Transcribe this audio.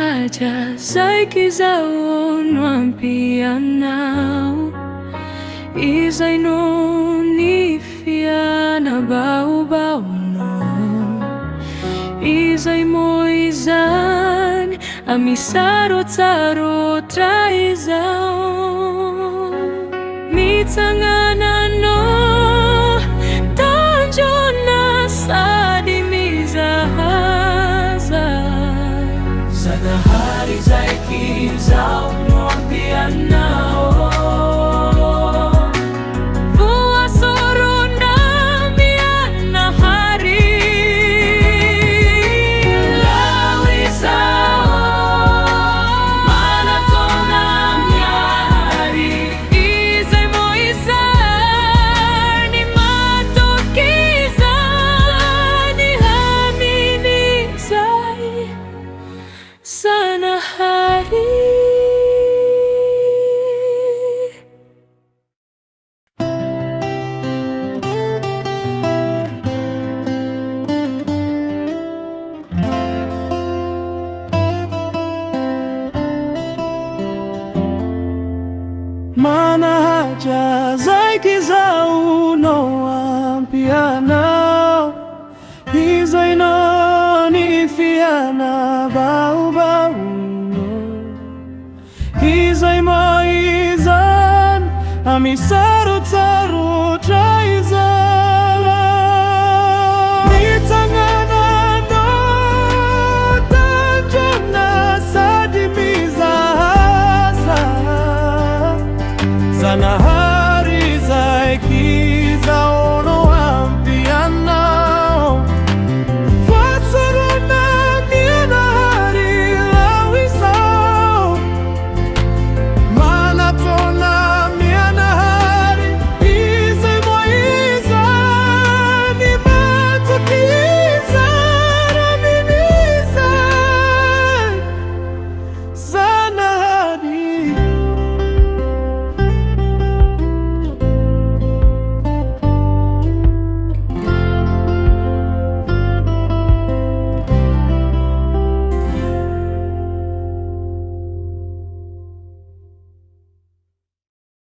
haja zaiki zaonwa pianao Izay fiana bau no Izay moizan amisaro tsaro traizao Mitsangana no tanjona sadi mizahaza Sanahari zaiki zaonwa pianao Mana haja zaiki zaonwa pianao Izay fiana bau no Izay maizan amisaro tsaro traizao